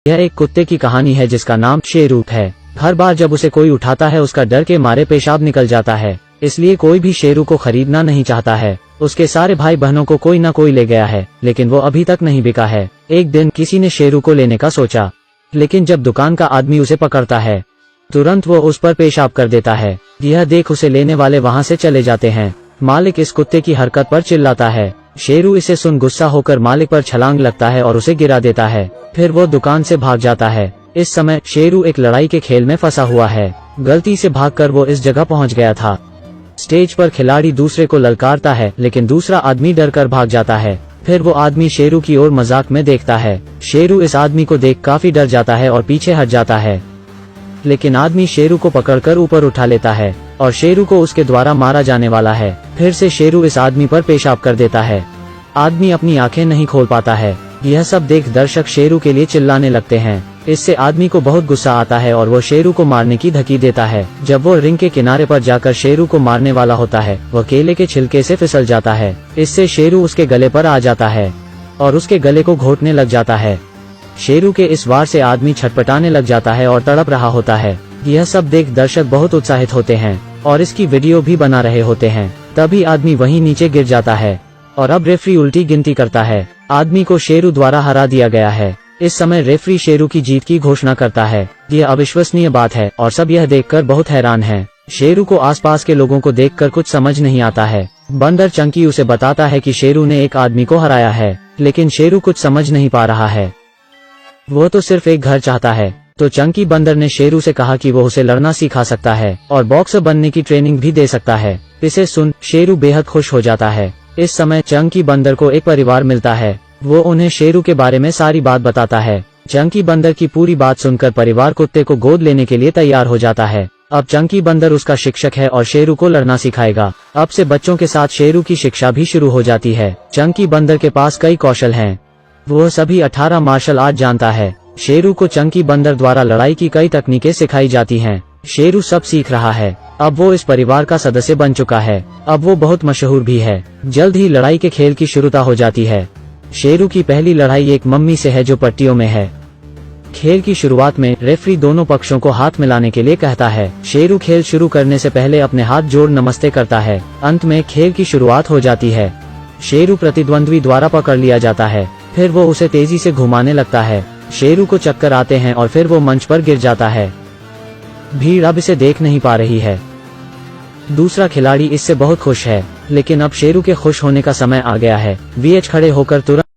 यह एक कुत्ते की कहानी है जिसका नाम शेरू है। हर बार जब उसे कोई उठाता है उसका डर के मारे पेशाब निकल जाता है, इसलिए कोई भी शेरू को खरीदना नहीं चाहता है। उसके सारे भाई बहनों को कोई न कोई ले गया है, लेकिन वो अभी तक नहीं बिका है। एक दिन किसी ने शेरू को लेने का सोचा, लेकिन जब दुकान का आदमी उसे पकड़ता है तुरंत वो उस पर पेशाब कर देता है। यह देख उसे लेने वाले वहाँ से चले जाते हैं। मालिक इस कुत्ते की हरकत पर चिल्लाता है। शेरू इसे सुन गुस्सा होकर मालिक पर छलांग लगता है और उसे गिरा देता है। फिर वो दुकान से भाग जाता है। इस समय शेरू एक लड़ाई के खेल में फंसा हुआ है। गलती से भागकर वो इस जगह पहुंच गया था। स्टेज पर खिलाड़ी दूसरे को ललकारता है, लेकिन दूसरा आदमी डर कर भाग जाता है। फिर वो आदमी शेरू की ओर मजाक में देखता है। शेरू इस आदमी को देख काफी डर जाता है और पीछे हट जाता है, लेकिन आदमी शेरू को पकड़कर ऊपर उठा लेता है और शेरू को उसके द्वारा मारा जाने वाला है। फिर से शेरू इस आदमी पर पेशाब कर देता है। आदमी अपनी आंखें नहीं खोल पाता है। यह सब देख दर्शक शेरू के लिए चिल्लाने लगते हैं। इससे आदमी को बहुत गुस्सा आता है और वो शेरू को मारने की धमकी देता है। जब वो रिंग के किनारे पर जाकर शेरू को मारने वाला होता है, वह केले के छिलके से फिसल जाता है। इससे शेरू उसके गले पर आ जाता है और उसके गले को घोंटने लग जाता है। शेरू के इस वार से आदमी छटपटाने लग जाता है और तड़प रहा होता है। यह सब देख दर्शक बहुत उत्साहित होते हैं और इसकी वीडियो भी बना रहे होते हैं। तभी आदमी वहीं नीचे गिर जाता है और अब रेफरी उल्टी गिनती करता है। आदमी को शेरू द्वारा हरा दिया गया है। इस समय रेफरी शेरू की जीत की घोषणा करता है। यह अविश्वसनीय बात है और सब यह देखकर बहुत हैरान हैं। शेरू को आसपास के लोगों को देखकर कुछ समझ नहीं आता है। बंदर चंकी उसे बताता है कि शेरू ने एक आदमी को हराया है, लेकिन शेरू कुछ समझ नहीं पा रहा है। वो तो सिर्फ एक घर चाहता है। तो चंकी बंदर ने शेरू से कहा कि वो उसे लड़ना सिखा सकता है और बॉक्सर बनने की ट्रेनिंग भी दे सकता है। इसे सुन शेरू बेहद खुश हो जाता है। इस समय चंकी बंदर को एक परिवार मिलता है। वो उन्हें शेरू के बारे में सारी बात बताता है। चंकी बंदर की पूरी बात सुनकर परिवार कुत्ते को गोद लेने के लिए तैयार हो जाता है। अब चंकी बंदर उसका शिक्षक है और शेरू को लड़ना सिखाएगा। अब से बच्चों के साथ शेरू की शिक्षा भी शुरू हो जाती है। चंकी बंदर के पास कई कौशल हैं। वह सभी 18 मार्शल आर्ट जानता है। शेरू को चंकी बंदर द्वारा लड़ाई की कई तकनीकें सिखाई जाती हैं। शेरू सब सीख रहा है। अब वो इस परिवार का सदस्य बन चुका है। अब वो बहुत मशहूर भी है। जल्द ही लड़ाई के खेल की शुरुआत हो जाती है। शेरू की पहली लड़ाई एक मम्मी से है जो पट्टियों में है। खेल की शुरुआत में रेफरी दोनों पक्षों को हाथ मिलाने के लिए कहता है। शेरू खेल शुरू करने से पहले अपने हाथ जोड़ नमस्ते करता है। अंत में खेल की शुरुआत हो जाती है। शेरू प्रतिद्वंद्वी द्वारा पकड़ लिया जाता है। फिर वो उसे तेजी से घुमाने लगता है। शेरू को चक्कर आते हैं और फिर वो मंच पर गिर जाता है। भीड़ अब इसे देख नहीं पा रही है। दूसरा खिलाड़ी इससे बहुत खुश है, लेकिन अब शेरू के खुश होने का समय आ गया है। वीएच खड़े होकर तुरंत